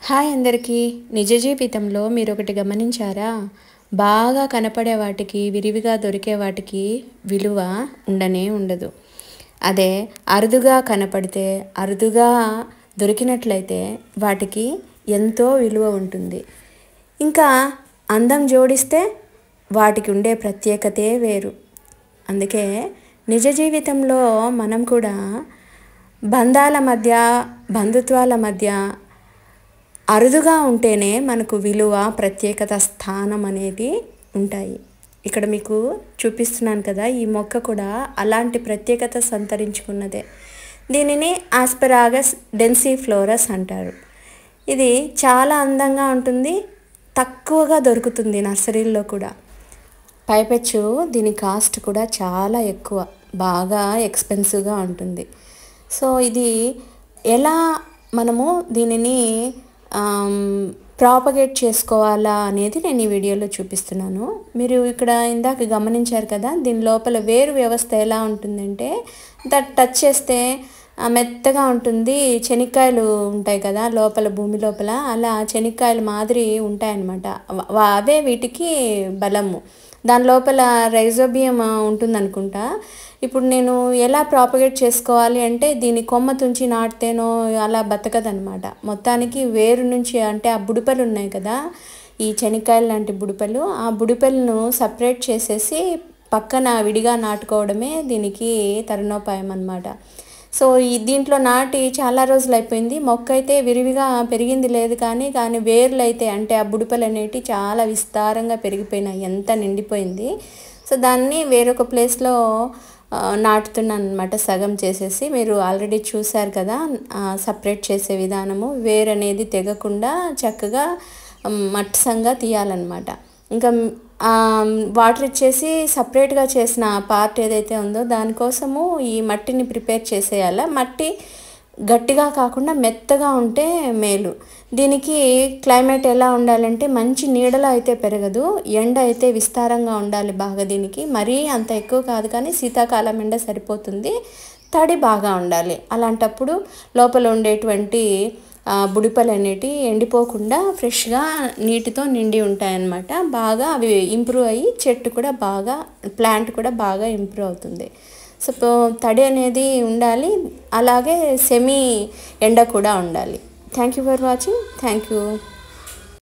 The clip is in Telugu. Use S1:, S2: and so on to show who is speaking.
S1: హాయ్ అందరికీ. నిజ జీవితంలో మీరొకటి గమనించారా? బాగా కనపడే వాటికి, విరివిగా దొరికే వాటికి విలువ ఉండనే ఉండదు. అదే అరుదుగా కనపడితే, అరుదుగా దొరికినట్లయితే వాటికి ఎంతో విలువ ఉంటుంది. ఇంకా అందం జోడిస్తే వాటికి ఉండే ప్రత్యేకతే వేరు. అందుకే నిజ జీవితంలో మనం కూడా బంధాల మధ్య, బంధుత్వాల మధ్య అరుదుగా ఉంటేనే మనకు విలువ, ప్రత్యేకత, స్థానం అనేది ఉంటాయి. ఇక్కడ మీకు చూపిస్తున్నాను కదా, ఈ మొక్క కూడా అలాంటి ప్రత్యేకత సంతరించుకున్నదే. దీనిని ఆస్పరాగస్ డెన్సిఫ్లోరస్ అంటారు. ఇది చాలా అందంగా ఉంటుంది, తక్కువగా దొరుకుతుంది నర్సరీల్లో కూడా. పైపెచ్చు దీని కాస్ట్ కూడా చాలా ఎక్కువ, బాగా ఎక్స్పెన్సివ్గా ఉంటుంది. సో ఇది ఎలా మనము దీనిని ప్రాపగేట్ చేసుకోవాలా అనేది నేను ఈ వీడియోలో చూపిస్తున్నాను. మీరు ఇక్కడ ఇందాక గమనించారు కదా, దీని లోపల వేరు వ్యవస్థ ఎలా ఉంటుందంటే, టచ్ చేస్తే మెత్తగా ఉంటుంది. శనక్కాయలు ఉంటాయి కదా లోపల, భూమి లోపల, అలా శనక్కాయల మాదిరి ఉంటాయన్నమాట. అవే వీటికి బలము. దాని లోపల రైజోబియం ఉంటుందనుకుంటా. ఇప్పుడు నేను ఎలా ప్రాపగేట్ చేసుకోవాలి అంటే, దీని కొమ్మ తుంచి నాటితేనో అలా బతకదనమాట. మొత్తానికి వేరు నుంచి, అంటే ఆ బుడిపలు ఉన్నాయి కదా, ఈ శనక్కాయలు లాంటి బుడిపలు, ఆ బుడిపలను సపరేట్ చేసేసి పక్కన విడిగా నాటుకోవడమే దీనికి తరుణోపాయం అన్నమాట. సో దీంట్లో నాటి చాలా రోజులు అయిపోయింది. మొక్క అయితే విరివిగా పెరిగింది లేదు, కానీ వేర్లు అయితే, అంటే ఆ బుడిపలు అనేవి చాలా విస్తారంగా పెరిగిపోయినాయి, ఎంత నిండిపోయింది. సో దాన్ని వేరొక ప్లేస్లో నాటుతున్నాను అనమాట, సగం చేసేసి. మీరు ఆల్రెడీ చూశారు కదా సపరేట్ చేసే విధానము. వేరు అనేది తెగకుండా చక్కగా మట్టసంగా తీయాలన్నమాట. ఇంకా వాటర్ ఇచ్చేసి సపరేట్గా చేసిన పార్ట్ ఏదైతే ఉందో దానికోసము ఈ మట్టిని ప్రిపేర్ చేసేయాల. మట్టి గట్టిగా కాకుండా మెత్తగా ఉంటే మేలు. దీనికి క్లైమేట్ ఎలా ఉండాలంటే, మంచి నీడలో అయితే పెరగదు, ఎండ అయితే విస్తారంగా ఉండాలి బాగా. దీనికి మరీ అంత ఎక్కువ కాదు, కానీ శీతాకాలం ఎండ సరిపోతుంది. తడి బాగా ఉండాలి. అలాంటప్పుడు లోపల ఉండేటువంటి బుడిపలు అనేటివి ఎండిపోకుండా ఫ్రెష్గా నీటితో నిండి ఉంటాయన్నమాట. బాగా అవి ఇంప్రూవ్ అయ్యి చెట్టు కూడా బాగా, ప్లాంట్ కూడా బాగా ఇంప్రూవ్ అవుతుంది. సో తడి అనేది ఉండాలి, అలాగే సెమీ ఎండ కూడా ఉండాలి. Thank you for watching. Thank you.